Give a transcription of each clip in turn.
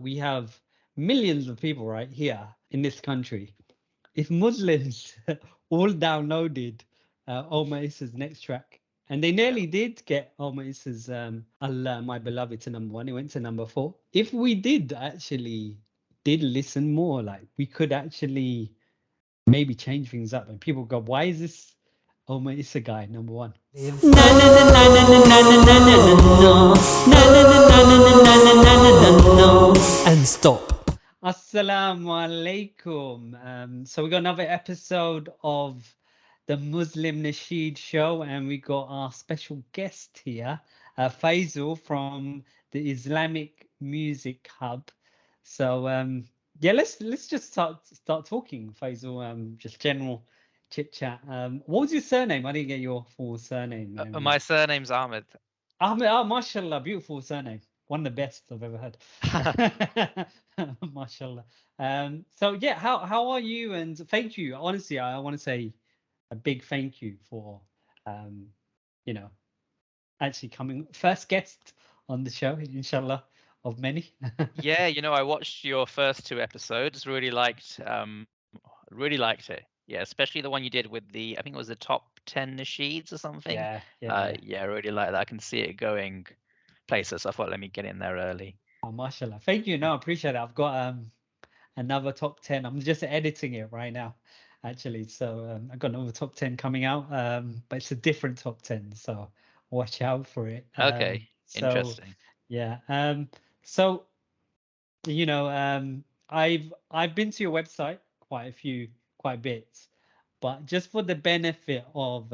we have millions of people right here in this country. If Muslims all downloaded Omar Issa's next track, and they nearly did get Omar Issa's Allah, My Beloved to #1, it went to #4. If we did listen more, like we could actually maybe change things up, and people go, why is this Omar Issa guy #1? And stop. Assalamu alaikum. So we got another episode of the Muslim Nasheed show, and we got our special guest here, Faisal from the Islamic Music Hub. So yeah, let's just start talking, Faisal. Just general chit chat. What was your surname? I didn't get your full surname. My surname's Ahmed. Ahmed, oh, mashallah, beautiful surname. One of the best I've ever heard. Mashallah. So yeah, how are you? And thank you. Honestly, I want to say a big thank you for you know, actually coming first guest on the show, inshallah, of many. Yeah, I watched your first 2 episodes. Really liked it. Yeah, especially the one you did with I think it was the top 10 Nasheeds or something. Yeah. I really like that. I can see it going places. So I thought, let me get in there early. Oh, mashallah. Thank you. No, I appreciate it. I've got another top 10. I'm just editing it right now, actually. So I've got another top 10 coming out, but it's a different top 10. So watch out for it. Okay, interesting. Yeah. So I've been to your website quite a bit, but just for the benefit of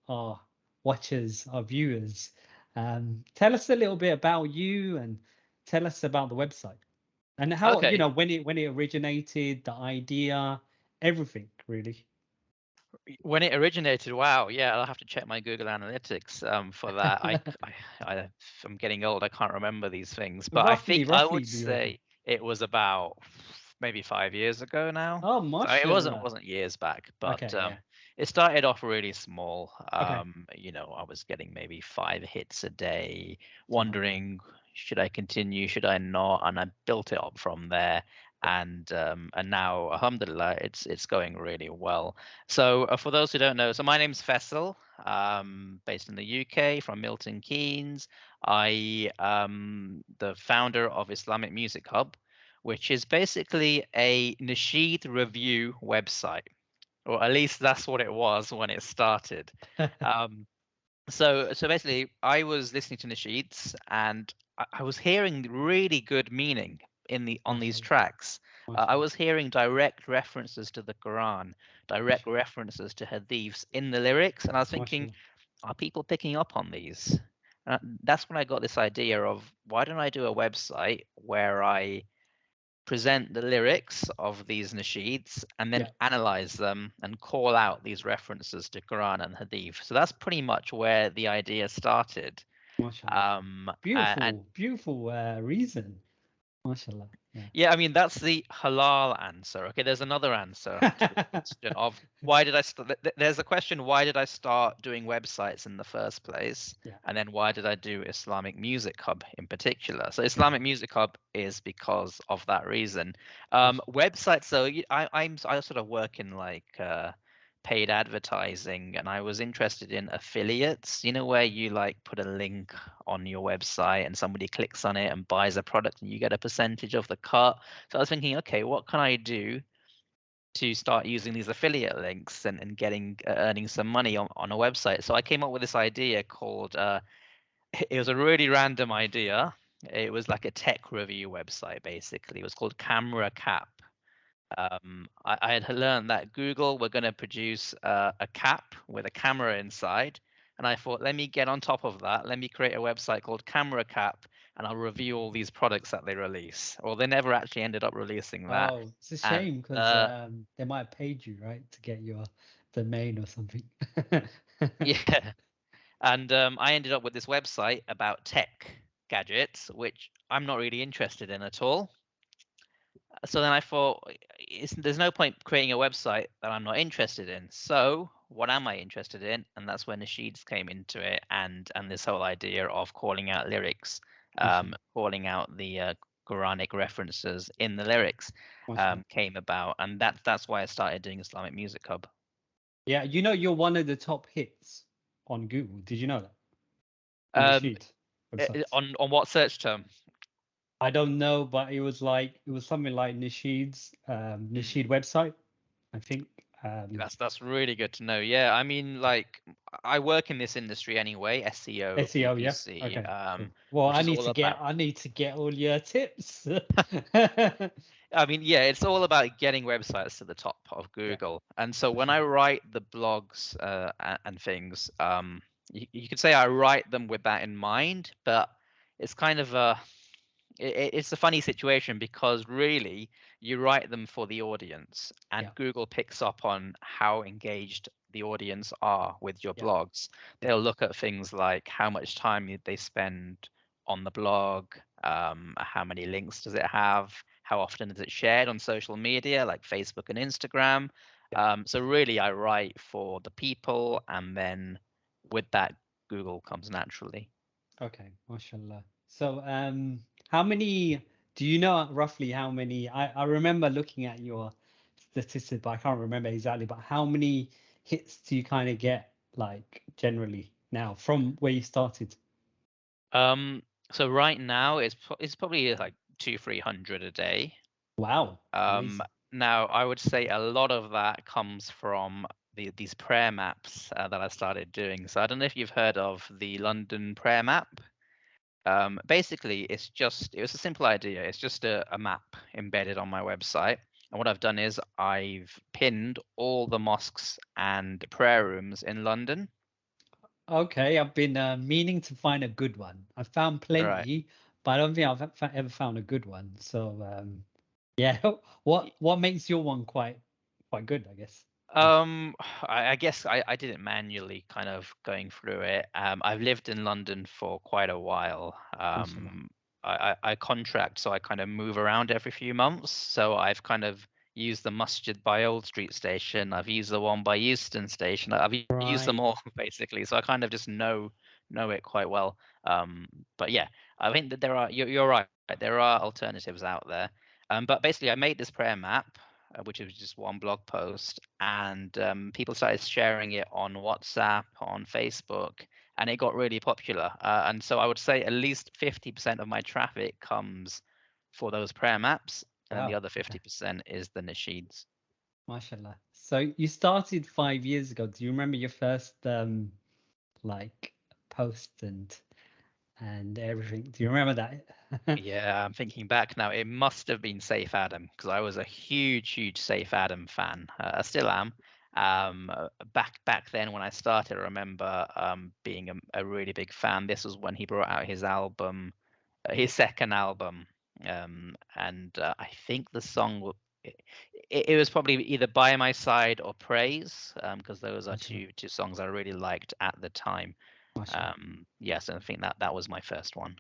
our watchers, our viewers, tell us a little bit about you and tell us about the website and how when it originated, the idea, everything really. When it originated, wow, yeah, I'll have to check my Google Analytics for that. I'm getting old. I can't remember these things, but Roughly, I would say it was about maybe 5 years ago now. Oh, So mashallah. it wasn't years back, but Okay, it started off really small. Okay. I was getting maybe 5 hits a day, wondering, should I continue, should I not? And I built it up from there. And now, alhamdulillah, it's going really well. So for those who don't know, so my name's Faisal, based in the UK, from Milton Keynes. I am the founder of Islamic Music Hub, which is basically a Nasheed review website, or at least that's what it was when it started. So basically, I was listening to Nasheeds, and I was hearing really good meaning on these tracks. I was hearing direct references to the Quran, direct references to hadiths in the lyrics, and I was thinking, are people picking up on these? That's when I got this idea of, why don't I do a website where I present the lyrics of these nasheeds and then analyze them and call out these references to Quran and hadith. So that's pretty much where the idea started. Beautiful reason. Mashallah. Yeah, I mean, that's the halal answer. Okay, there's another answer to the question of why did I start. There's a question, why did I start doing websites in the first place? And then why did I do Islamic Music Hub in particular? So Islamic Music Hub is because of that reason. Websites, so I sort of work in like paid advertising, and I was interested in affiliates, where you like put a link on your website and somebody clicks on it and buys a product and you get a percentage of the cut. So I was thinking, okay, what can I do to start using these affiliate links and getting earning some money on a website? So I came up with this idea called it was a really random idea. It was like a tech review website, basically. It was called Camera Cap. I had learned that Google were going to produce a cap with a camera inside, and I thought, let me get on top of that. Let me create a website called Camera Cap, and I'll review all these products that they release. Well, they never actually ended up releasing that. Oh, it's a shame, because they might have paid you, right, to get your domain or something. Yeah, and I ended up with this website about tech gadgets, which I'm not really interested in at all. So then I thought, there's no point creating a website that I'm not interested in. So what am I interested in? And that's when Nasheeds came into it, and this whole idea of calling out lyrics, calling out the Quranic references in the lyrics Mashallah. came about, and that's why I started doing Islamic Music Hub. Yeah, you know you're one of the top hits on Google. Did you know that? On the Um, sheet websites. on what search term? I don't know, but it was something like Nasheed's Nasheed website, I think. That's really good to know. Yeah, I mean, like, I work in this industry anyway, SEO, SEO, yeah. PPC, Okay, cool. Well, which is all about. I need to get all your tips. I mean, yeah, it's all about getting websites to the top of Yeah, Google. And so when I mashallah. write the blogs and things, you could say I write them with that in mind, but it's kind of it's a funny situation because really you write them for the audience, and Yeah, Google picks up on how engaged the audience are with your yeah, blogs. yeah, They'll look at things like how much time they spend on the blog, how many links does it have, how often is it shared on social media like Facebook and Instagram. yeah. So really I write for the people, and then with that Google comes naturally. Okay, mashallah. So, how many do you know roughly how many? I remember looking at your statistics, but I can't remember exactly. But how many hits do you kind of get, like generally now from where you started? Um, so right now it's probably like 200-300 a day. Wow, Um, amazing. Now I would say a lot of that comes from these prayer maps that I started doing. So I don't know if you've heard of the London prayer map. Basically, it was a simple idea. It's just a map embedded on my website. And what I've done is I've pinned all the mosques and prayer rooms in London. Okay, I've been meaning to find a good one. I found Right. plenty, but I don't think I've ever found a good one. So, yeah, what makes your one quite good, I guess. Yeah, I guess I did it manually, kind of going through it. I've lived in London for quite a while. mashallah. I contract, so I kind of move around every few months. So I've kind of used the Masjid by Old Street Station. I've used the one by Euston Station. I've used them Right. all basically. So I kind of just know it quite well. But yeah, I think that you're right. There are alternatives out there. But basically, I made this prayer map, which was just one blog post, and people started sharing it on WhatsApp, on Facebook, and it got really popular. And so I would say at least 50% of my traffic comes for those prayer maps, and then the Wow. other Okay. 50% is the nasheeds. Mashallah. So you started 5 years ago. Do you remember your first like post and everything? Do you remember that? Yeah, I'm thinking back now. It must have been Safe Adam because I was a huge Safe Adam fan. I still am. Back then when I started, I remember being a really big fan. This was when he brought out his album, his second album, and I think the song it was probably either By My Side or Praise, because those are Mashallah. two songs I really liked at the time. Mashallah. Yes, and I think that was my first one.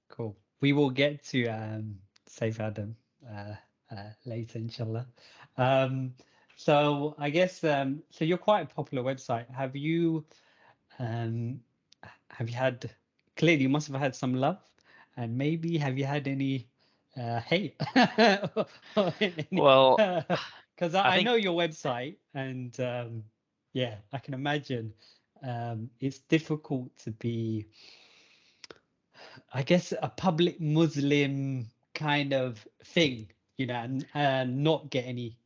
Cool. We will get to Safe Adam uh, later, inshallah. Um, so I guess so you're quite a popular website. Um, have you had clearly you must have had some love, and maybe have you had any hate? Well, Because I I think know your website, and yeah, I can imagine it's difficult to be, I guess, a public Muslim kind of thing, and not get any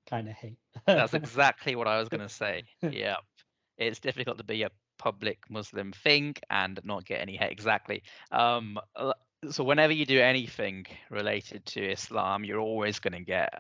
kind of hate. that's exactly what I was going to say. Yeah, it's difficult to be a public Muslim thing and not get any hate. Exactly. So whenever you do anything related to Islam, you're always going to get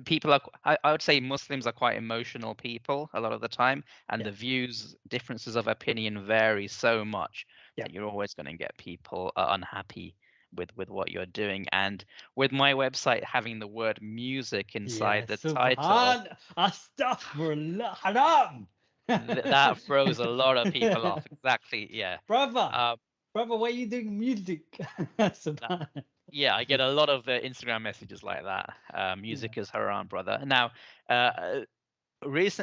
people are. I would say Muslims are quite emotional people a lot of the time, and Yeah, the views differences of opinion vary so much yeah. that you're always going to get people unhappy with what you're doing. And with my website having the word music inside Yeah, the title, astaghfirullah, haram. that throws a lot of people off. Exactly. Yeah. Brother, Um, brother, why are you doing music? that, Subhan. yeah, I get a lot of Instagram messages like that. Yeah, Music is haram, brother. Now, uh,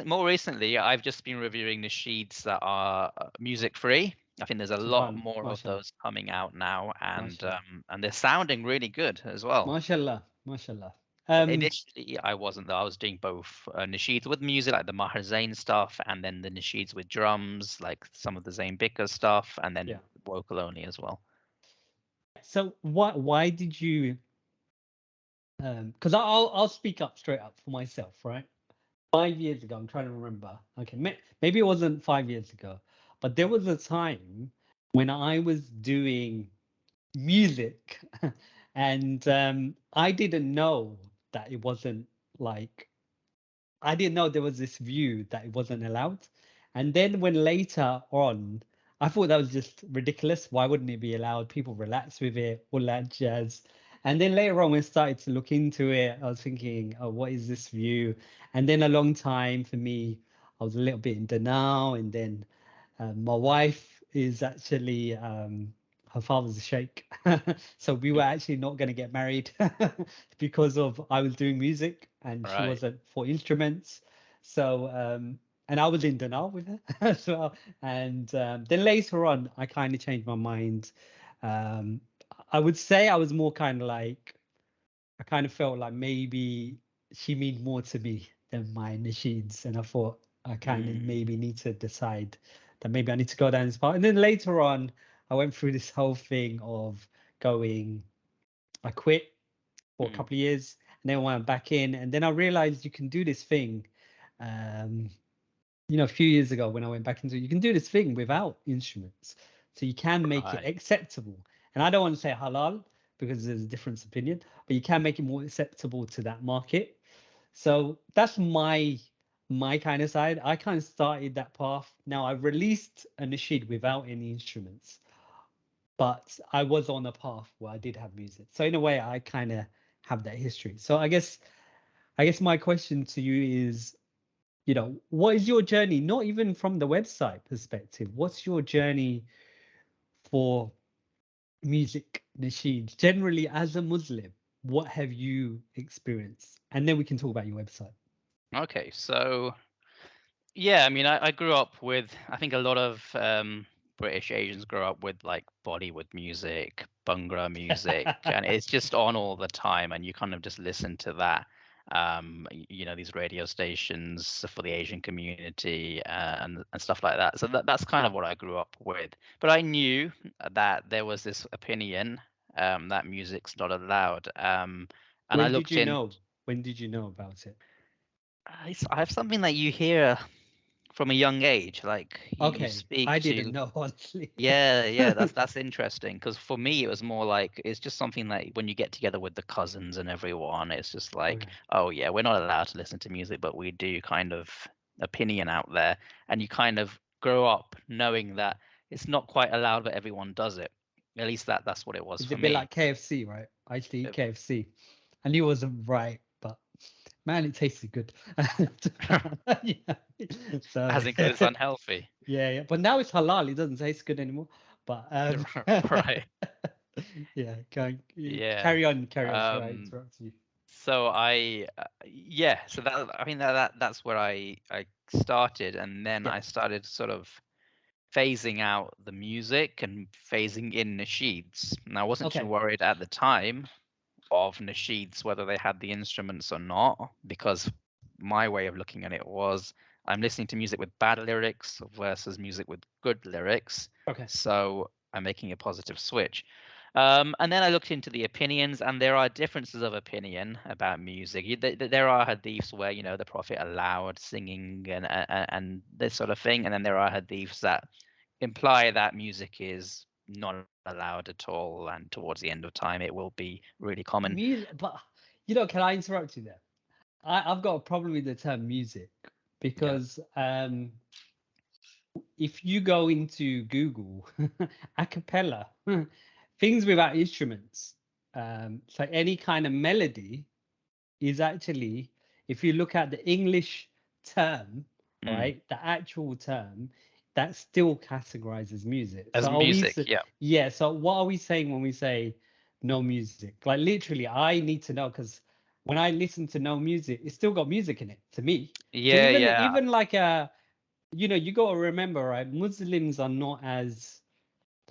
more recently, I've just been reviewing the sheets that are music free. I think there's a lot Subhanallah, more of mashallah, those coming out now, mashallah, and they're sounding really good as well. mashallah, mashallah. Initially, I wasn't though. I was doing both nasheeds with music, like the Maher Zain stuff, and then the nasheeds with drums, like some of the Zain Bika stuff, and then Yeah. vocal only as well. So why did you? Because I'll speak up straight up for myself, right? 5 years ago, I'm trying to remember. Okay, maybe it wasn't 5 years ago, but there was a time when I was doing music, and I didn't know that it wasn't like I didn't know there was this view that it wasn't allowed. And then when later on, I thought that was just ridiculous. Why wouldn't it be allowed? People relax with it, all that jazz. And then later on, when I started to look into it, I was thinking, oh, what is this view? And then a long time for me, I was a little bit in denial. And then my wife is actually her father's a sheikh, so we were actually not going to get married because of I was doing music and she Right. wasn't for instruments. So and I was in denial with her as well. And then later on, I kind of changed my mind. Um, I would say I was more kind of like I kind of felt like maybe she means more to me than my nasheeds, and I thought I kind of Mm, maybe need to decide that maybe I need to go down this path. And then later on, I went through this whole thing of going. I quit for a mm. couple of years, and then went back in, and then I realized you can do this thing. Um, a few years ago when I went back into it, you can do this thing without instruments. So you can make it Right. acceptable. And I don't want to say halal because there's a different opinion, but you can make it more acceptable to that market. So that's my kind of side. I kind of started that path. Now I've released a nasheed without any instruments, but I was on a path where I did have music. So in a way, I kind of have that history. So I guess my question to you is, what is your journey? Not even from the website perspective. What's your journey for music, Nasheed? Generally, as a Muslim, what have you experienced? And then we can talk about your website. Okay. So yeah, I mean, I grew up with. I think a lot of British Asians grow up with like Bollywood music, Bhangra music, and it's just on all the time, and you kind of just listen to that. These radio stations for the Asian community and stuff like that. So that's kind of what I grew up with. But I knew that there was this opinion that music's not allowed. And I When did looked you in. know? When did you know about it? I have something that you hear from a young age. Like you Okay, I speak didn't to. know, honestly. Yeah, that's interesting because for me it was more like it's just something that when you get together with the cousins and everyone, it's just like, Okay. oh yeah, we're not allowed to listen to music, but we do kind of opinion out there, and you kind of grow up knowing that it's not quite allowed, but everyone does it. At least that's what it was It's a for bit me. like KFC, right? I used to eat Uh, KFC. I knew it wasn't right, but man, it tasted good. Yeah. So As in, because it's unhealthy. yeah, yeah. But now it's halal. It doesn't taste good anymore. But Right. yeah, Yeah. carry on. Sorry, I Um, interrupted you. So yeah, so that I mean that's where I started, and then Yeah. I started sort of phasing out the music and phasing in nasheeds. And I wasn't too Okay. worried at the time of nasheeds whether they had the instruments or not, because my way of looking at it was I'm listening to music with bad lyrics versus music with good lyrics, Okay. so I'm making a positive switch. And then I looked into the opinions, and there are differences of opinion about music. There are hadiths where the Prophet allowed singing and this sort of thing, and then there are hadiths that imply that music is not allowed at all, and towards the end of time it will be really common. Music, but can I interrupt you there? I've got a problem with the term music Yeah. because if you go into Google, a cappella, things without instruments, so any kind of melody is actually, if you look at the English term, Mm. right, the actual term, that still categorizes music. As So are we, music, yeah. yeah, so what are we saying when we say no music? Like literally, I need to know because when I listen to no music, it's still got music in it to me. So Yeah, even yeah. even like you got to remember, right? Muslims are not as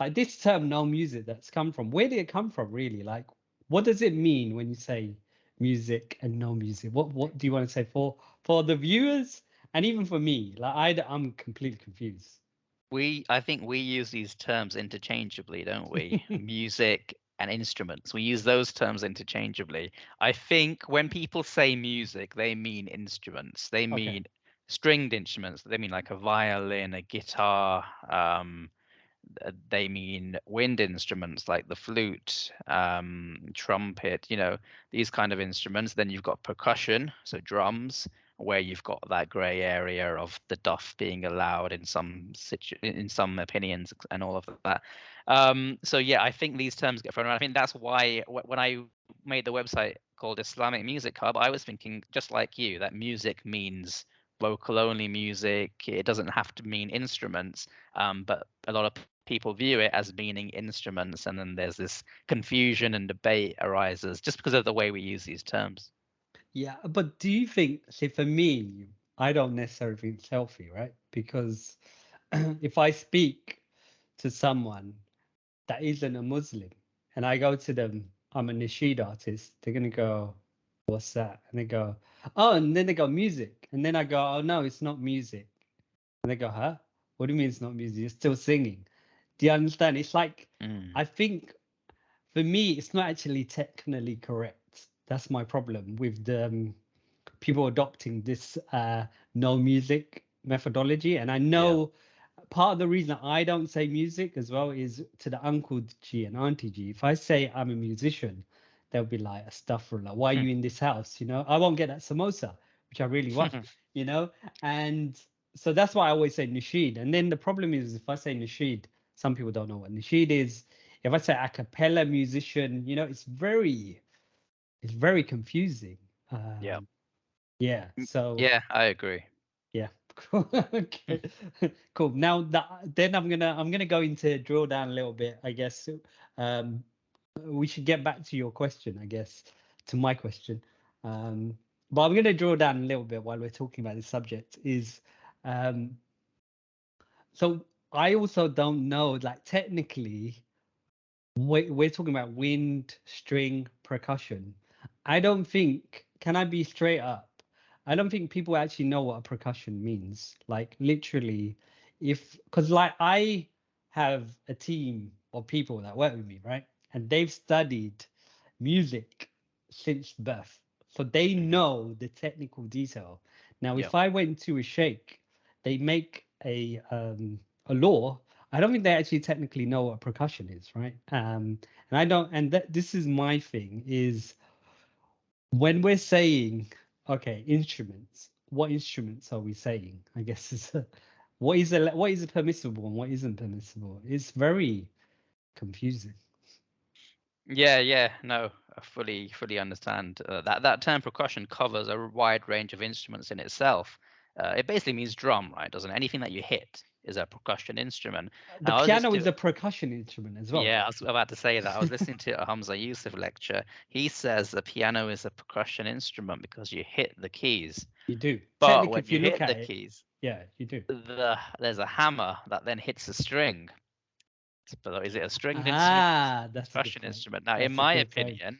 like this term "no music" that's come from. Where did it come from, really? Like, what does it mean when you say music and no music? What do you want to say for the viewers and even for me? Like, I'm completely confused. I think we use these terms interchangeably, don't we? Music and instruments. We use those terms interchangeably. I think when people say music, they mean instruments. They Okay. mean stringed instruments. They mean like a violin, a guitar. They mean wind instruments like the flute, trumpet, these kind of instruments. Then you've got percussion, so drums, where you've got that gray area of the duff being allowed in in some opinions and all of that. So yeah, I think these terms get thrown around. I think that's why when I made the website called Islamic Music Hub, I was thinking just like you that music means vocal only music. It doesn't have to mean instruments, but a lot of people view it as meaning instruments, and then there's this confusion and debate arises just because of the way we use these terms. Yeah, but do you think, see, for me, I don't necessarily think it's healthy, right? Because if I speak to someone that isn't a Muslim and I go to them, I'm a Nasheed artist, they're gonna go, what's that? And they go, oh, and then they go music. And then I go, oh no, it's not music. And they go, huh? What do you mean it's not music? You're still singing. Do you understand? It's like, I think for me, it's not actually technically correct. That's my problem with the people adopting this no music methodology. And I know part of the reason I don't say music as well is to the uncle G and auntie G. If I say I'm a musician, they'll be like, astaghfirullah, why are you in this house? I won't get that samosa, which I really want, you know? And so that's why I always say Nasheed. And then the problem is if I say Nasheed, some people don't know what Nasheed is. If I say a cappella musician, it's very confusing. Yeah. Yeah. So Yeah, I agree. yeah. Okay. Cool. Now then I'm gonna go into drill down a little bit, I guess. Um, we should get back to your question, I guess, to my question. But I'm gonna drill down a little bit while we're talking about this subject. Um, so I also don't know, like technically, we're talking about wind, string, percussion. I don't think, can I be straight up? I don't think people actually know what a percussion means. Like literally, because like I have a team of people that work with me, right? And they've studied music since birth. So they know the technical detail. Now, Yeah. if I went to a sheikh, they make a law. I don't think they actually technically know what percussion is, right? And I don't, and this is my thing is when we're saying, okay, instruments, what instruments are we saying? I guess is what is permissible and what isn't permissible. It's very confusing. Yeah, no, I fully understand. That term percussion covers a wide range of instruments in itself. It basically means drum, right? Doesn't it? Anything that you hit is a percussion instrument. The Now, I was piano is listening a percussion instrument as well. yeah, I was about to say that. I was listening to a Hamza Yusuf lecture. He says the piano is a percussion instrument because you hit the keys. You do. But Technically, when if you you look hit at the it, keys, yeah, you do. there's a hammer that then hits a string. But is it a stringed instrument? Ah, that's a good Percussion point. instrument. Now, in That's a my good point. opinion,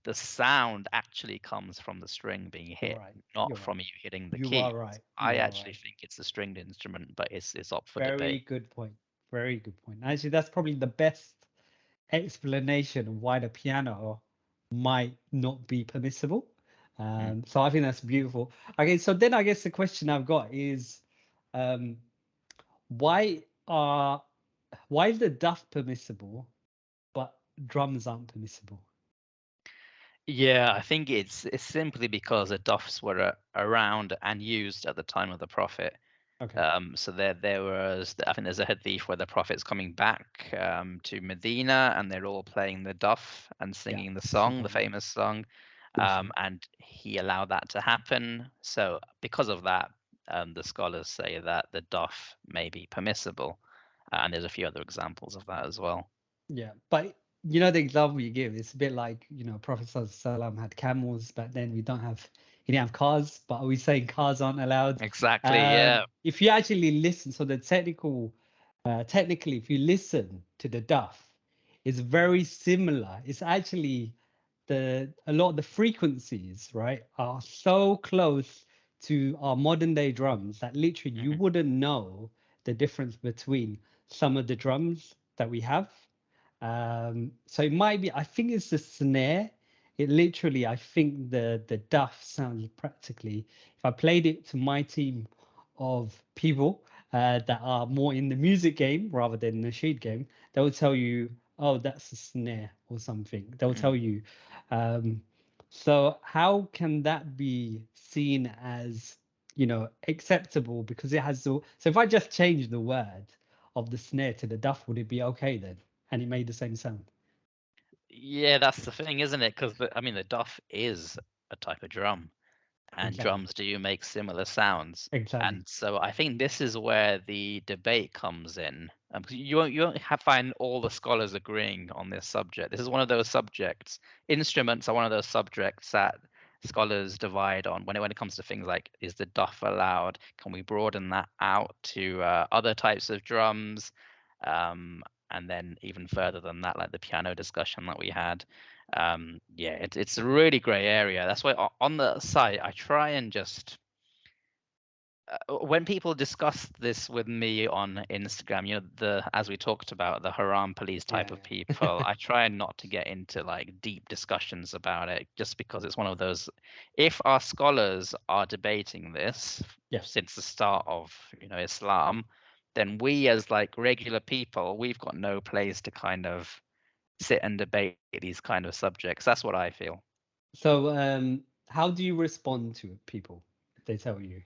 the sound actually comes from the string being You're hit, right. not You're right. from you hitting the You are keys. right. I You are actually right. think it's a stringed instrument, but it's up for Very debate. good point. Very good point. Actually, that's probably the best explanation of why the piano might not be permissible. So I think that's beautiful. Okay, so then I guess the question I've got is, um, why are why is the duff permissible, but drums aren't permissible? Yeah, I think it's simply because the duffs were around and used at the time of the Prophet. Okay. So there was, I think there's a hadith where the Prophet's coming back to Medina and they're all playing the duff and Yeah. singing the song, the Subhanallah. famous song, Mashallah. and he allowed that to happen. So because of that, the scholars say that the duff may be permissible, and there's a few other examples of that as well. Yeah, but the example you give, it's a bit like, Prophet Sallallahu had camels back then. He didn't have cars, but are we saying cars aren't allowed? Exactly, yeah. If you actually listen, so the technical technically, if you listen to the duff, it's very similar. It's actually a lot of the frequencies, right, are so close to our modern day drums that literally you Hmm. wouldn't know the difference between some of the drums that we have. So it might be, I think it's the snare. It literally, I think the duff sounds practically, if I played it to my team of people that are more in the music game rather than the Nasheed game, they will tell you, oh, that's a snare or something. They'll tell you. Um, so how can that be seen as, acceptable? Because it has so if I just change the word of the snare to the duff, would it be okay then? And it made the same sound. Yeah, that's the thing, isn't it? Because I mean, the duff is a type of drum, and Exactly. drums do make similar sounds. Exactly. And so I think this is where the debate comes in. 'Cause you won't find all the scholars agreeing on this subject. This is one of those subjects. Instruments are one of those subjects that scholars divide on when it comes to things like, is the duff allowed? Can we broaden that out to other types of drums? And then even further than that, like the piano discussion that we had. Yeah, it's a really gray area. That's why on the site I try and just when people discuss this with me on Instagram, as we talked about, the haram police type of people, I try not to get into like deep discussions about it, just because it's one of those. If our scholars are debating this since the start of Islam, then we as like regular people, we've got no place to kind of sit and debate these kind of subjects. That's what I feel. So how do you respond to people if they tell you,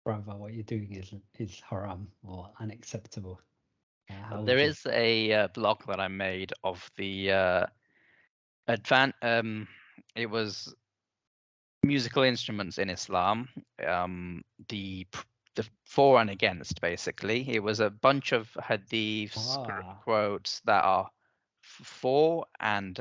brother, what you're doing is haram or unacceptable? How There would you? is a blog that I made of the it was musical instruments in Islam. The the for and against, basically. It was a bunch of hadiths, quotes that are for, and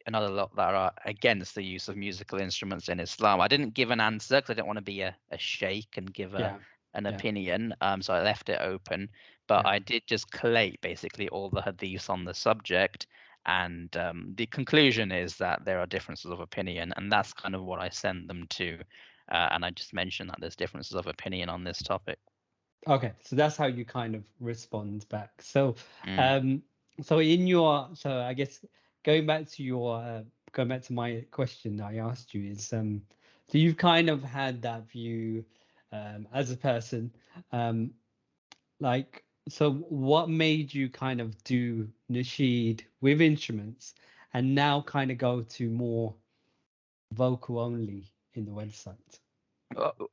another lot that are against the use of musical instruments in Islam. I didn't give an answer because I didn't want to be a sheikh and give an opinion. So I left it open. But I did just collate basically all the hadiths on the subject. And the conclusion is that there are differences of opinion. And that's kind of what I send them to. And I just mentioned that there's differences of opinion on this topic. Okay, so that's how you kind of respond back. So, Mm. so I guess going back to going back to my question that I asked you is, so you've kind of had that view, as a person, like, so what made you kind of do nasheed with instruments and now kind of go to more vocal only in the website?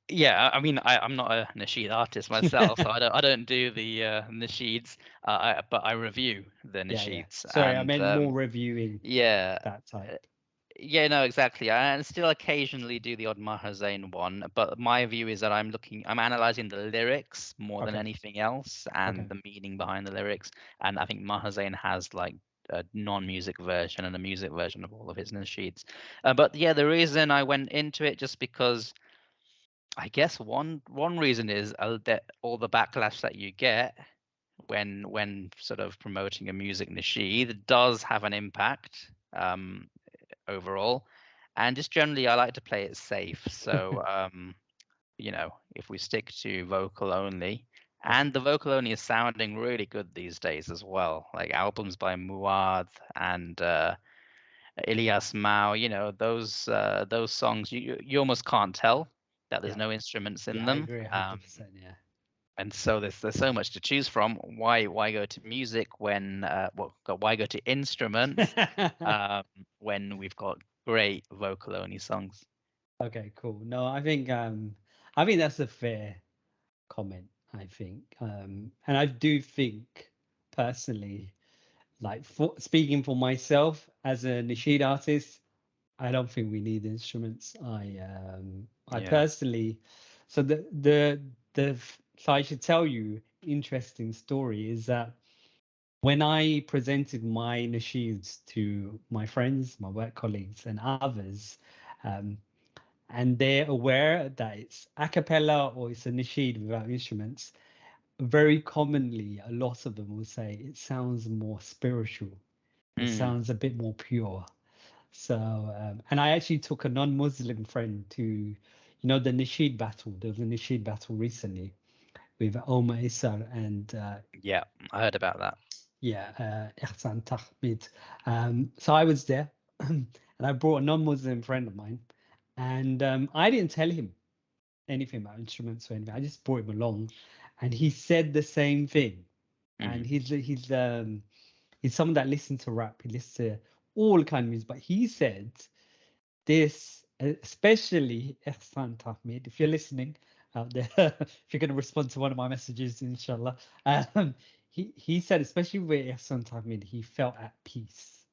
Yeah, I mean, I'm not a Nasheed artist myself, so I don't do the Nasheeds, but I review the Yeah. Nasheeds, Sorry, I and meant more reviewing yeah, that type. yeah, no, exactly. I still occasionally do the odd Mahazain one, but my view is that I'm analyzing the lyrics more than Okay. anything else, and Okay. the meaning behind the lyrics. And I think Mahazain has like a non-music version and a music version of all of his Nasheeds. But yeah, the reason I went into it just because. I guess one reason is that all the backlash that you get when sort of promoting a music nasheed does have an impact overall, and just generally I like to play it safe. So if we stick to vocal only, and the vocal only is sounding really good these days as well, like albums by Muad and Ilyas Mao, those songs you almost can't tell that there's no instruments in Yeah, I them. agree 100%. Yeah. And so there's so much to choose from. Why go to music when why go to instruments when we've got great vocal only songs? Okay, cool. No, I think that's a fair comment, I think. And I do think personally, like speaking for myself as a nasheed artist, I don't think we need instruments. I Yeah. personally, so so I should tell you interesting story is that when I presented my nasheeds to my friends, my work colleagues, and others, um, and they're aware that it's a cappella or it's a nasheed without instruments, very commonly, a lot of them will say it sounds more spiritual. It sounds a bit more pure. So, and I actually took a non-Muslim friend to, the Nasheed battle. There was a Nasheed battle recently with Omar Esa and Yeah, I heard about that. Ihsan Tahmid. So I was there, and I brought a non-Muslim friend of mine, and I didn't tell him anything about instruments or anything. I just brought him along, and he said the same thing. And he's someone that listens to rap. He listens to all kind of music, but he said this, especially Ihsan Tahmid, if you're listening out there, if you're going to respond to one of my messages, inshallah, he said, especially with Ihsan Tahmid, he felt at peace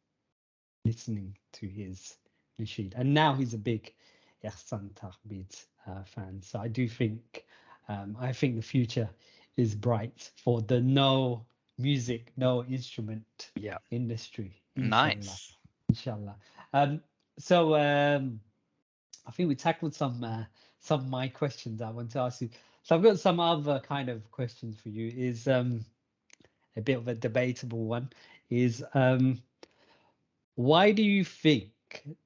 listening to his nasheed, and now he's a big Ihsan Tahmid fan. So I do think, I think the future is bright for the no music, no instrument industry. Inshallah. Nice. Inshallah. So I think we tackled some of my questions I want to ask you. So I've got some other kind of questions for you. Is a bit of a debatable one. Is why do you think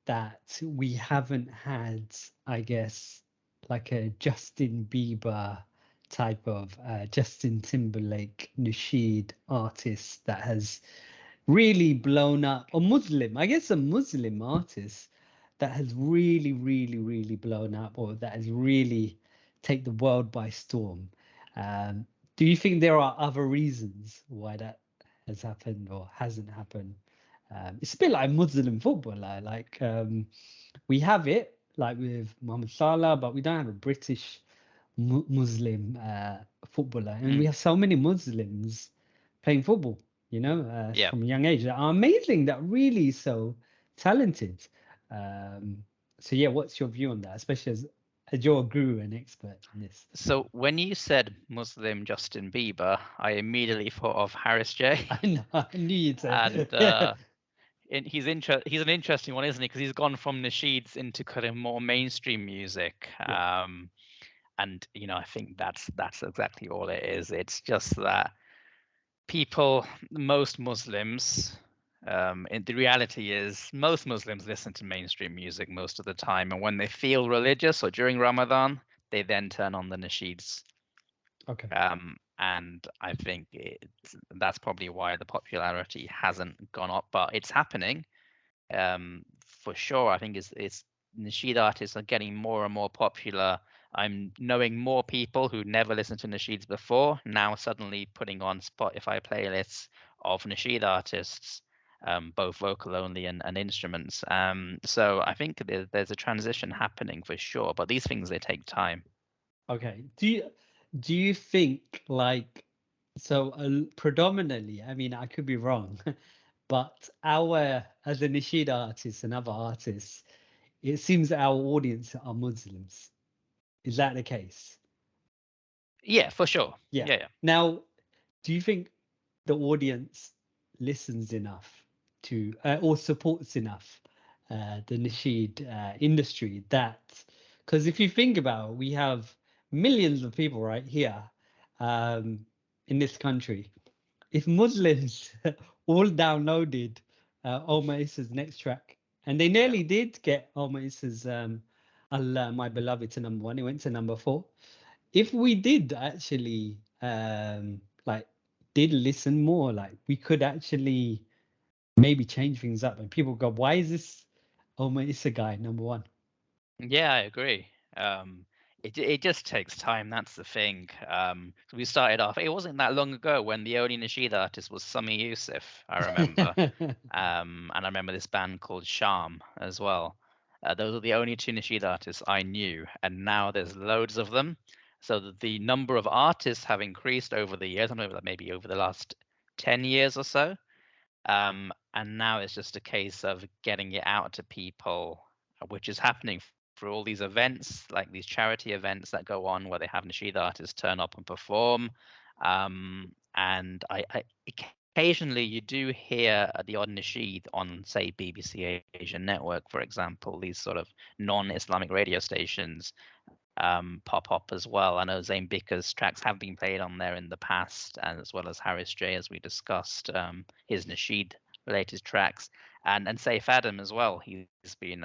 that we haven't had, I guess, like a Justin Bieber type of Justin Timberlake Nasheed artist that has really blown up, or Muslim, I guess a Muslim artist that has really, really, really blown up, or that has really taken the world by storm? Do you think there are other reasons why that has happened or hasn't happened? It's a bit like Muslim football. Like we have it, like with Mohamed Salah, but we don't have a British Muslim footballer, and we have so many Muslims playing football. From a young age, that are amazing, that really so talented. So yeah, what's your view on that, especially as you're a guru and expert in this? So when you said Muslim Justin Bieber, I immediately thought of Harris J. I knew you'd say. And he's an interesting one, isn't he? Because he's gone from nasheeds into kind of more mainstream music. And I think that's exactly all it is. It's just that most Muslims, the reality is most Muslims listen to mainstream music most of the time, and when they feel religious or during Ramadan, they then turn on the nasheeds. Okay. And I think that's probably why the popularity hasn't gone up, but it's happening. For sure, I think it's nasheed artists are getting more and more popular. I'm knowing more people who never listened to nasheeds before now suddenly putting on Spotify playlists of nasheed artists, both vocal only and instruments. So I think there's a transition happening for sure, but these things, they take time. Okay. Do you think, like, so predominantly, I mean, I could be wrong, but as a nasheed artist and other artists, it seems our audience are Muslims. Is that the case? Yeah, for sure. Yeah. Now, do you think the audience listens enough to or supports enough the nasheed industry? Because if you think about it, we have millions of people right here in this country. If Muslims all downloaded Omar Isa's next track, and they nearly did get Omar Isa's Allah, My Beloved to number 1, it went to number 4. If we did actually did listen more, like we could actually maybe change things up, and people go, why is this Omar Issa guy number 1? Yeah, I agree. It just takes time. That's the thing. So we started off. It wasn't that long ago when the only nasheed artist was Sami Yusuf. I remember. And I remember this band called Sham as well. Those are the only 2 nasheed artists I knew, and now there's loads of them. So the number of artists have increased over the years. I don't know, maybe over the last 10 years or so. And now it's just a case of getting it out to people, which is happening for all these events, like these charity events that go on where they have nasheed artists turn up and perform. And I occasionally you do hear the odd nasheed on, say, BBC Asian Network, for example, these sort of non-Islamic radio stations. pop up as well. I know Zayn Bicker's tracks have been played on there in the past, and as well as Harris J, as we discussed, his Nasheed related tracks, and Saif Adam as well. He's been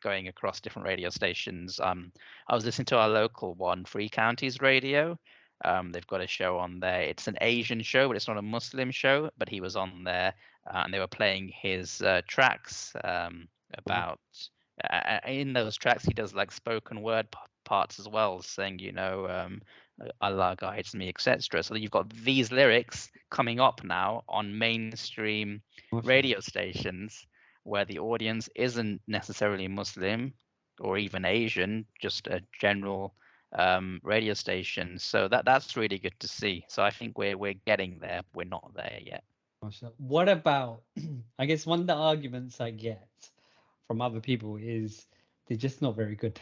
going across different radio stations. I was listening to our local one, Free Counties Radio. They've got a show on there. It's an Asian show, but it's not a Muslim show. But he was on there, and they were playing his tracks about. In those tracks, he does like spoken word parts as well, saying, Allah guides me, etc. So you've got these lyrics coming up now on mainstream radio stations where the audience isn't necessarily Muslim or even Asian, just a general radio station. So that's really good to see. So I think we're getting there. We're not there yet. What about, I guess one of the arguments I get from other people is they're just not very good.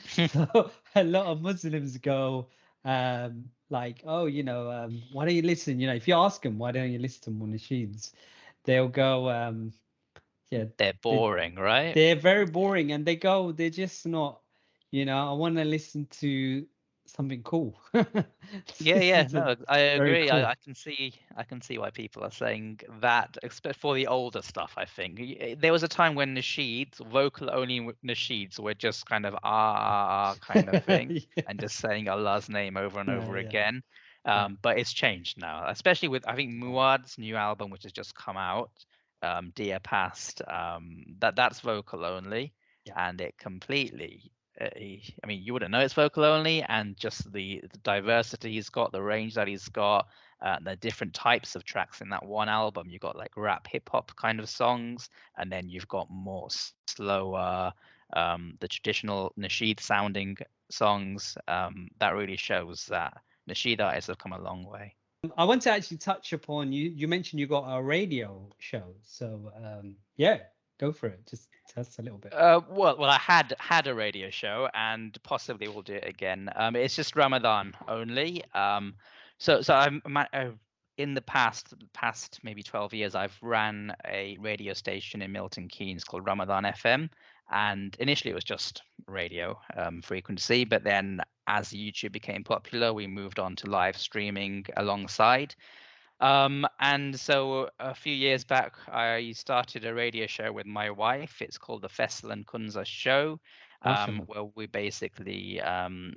So a lot of Muslims go like, oh, why don't you listen? If you ask them, why don't you listen to more nasheeds? They'll go, yeah, they're boring, right? They're very boring, and they're just not, I want to listen to something cool. Yeah, no, I agree. Cool. I can see why people are saying that, especially for the older stuff. I think there was a time when nasheeds, vocal only nasheeds, were just kind of kind of thing, Yeah. and just saying Allah's name over and over again. But it's changed now, especially with, I think, Muad's new album, which has just come out, Dear Past. That's vocal only, and it completely. I mean, you wouldn't know it's vocal only, and just the diversity he's got, the range that he's got, the different types of tracks in that one album. You've got like rap, hip hop kind of songs, and then you've got more slower, the traditional nasheed sounding songs. That really shows that nasheed artists have come a long way. I want to actually touch upon you mentioned you got a radio show, so yeah, go for it. Just tell us a little bit. Well, I had a radio show, and possibly we'll do it again. It's just Ramadan only. So I'm in the past maybe 12 years, I've ran a radio station in Milton Keynes called Ramadan FM, and initially it was just radio frequency, but then as YouTube became popular, we moved on to live streaming alongside. And so a few years back, I started a radio show with my wife. It's called the Faisal and Kunza Show, where we basically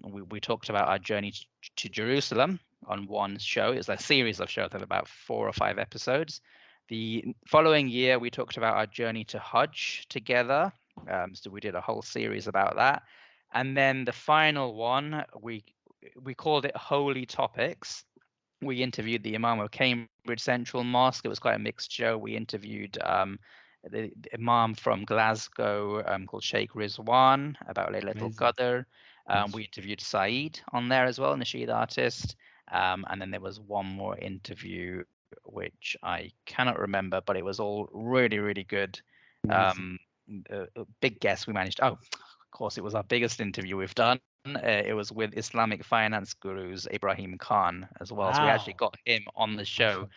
we talked about our journey to Jerusalem on one show. It's a series of shows of about 4 or 5 episodes. The following year, we talked about our journey to Hajj together. So we did a whole series about that. And then the final one, we called it Holy Topics. We interviewed the Imam of Cambridge Central Mosque. It was quite a mixed show. We interviewed the Imam from Glasgow called Sheikh Rizwan about Laylatul Qadr. We interviewed Saeed on there as well, Nasheed artist. And then there was one more interview, which I cannot remember, but it was all really, really good. Big guest we managed. Oh, of course, it was our biggest interview we've done. It was with Islamic finance gurus Ibrahim Khan as well. Wow. So we actually got him on the show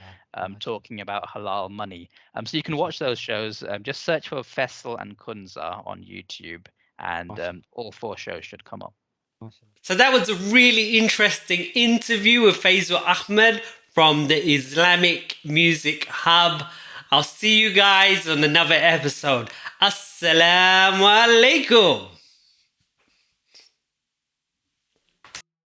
talking about halal money. So you can watch those shows. Just search for Faisal and Kunza on YouTube, and all 4 shows should come up. So that was a really interesting interview with Faisal Ahmed from the Islamic Music Hub. I'll see you guys on another episode. Assalamu alaikum.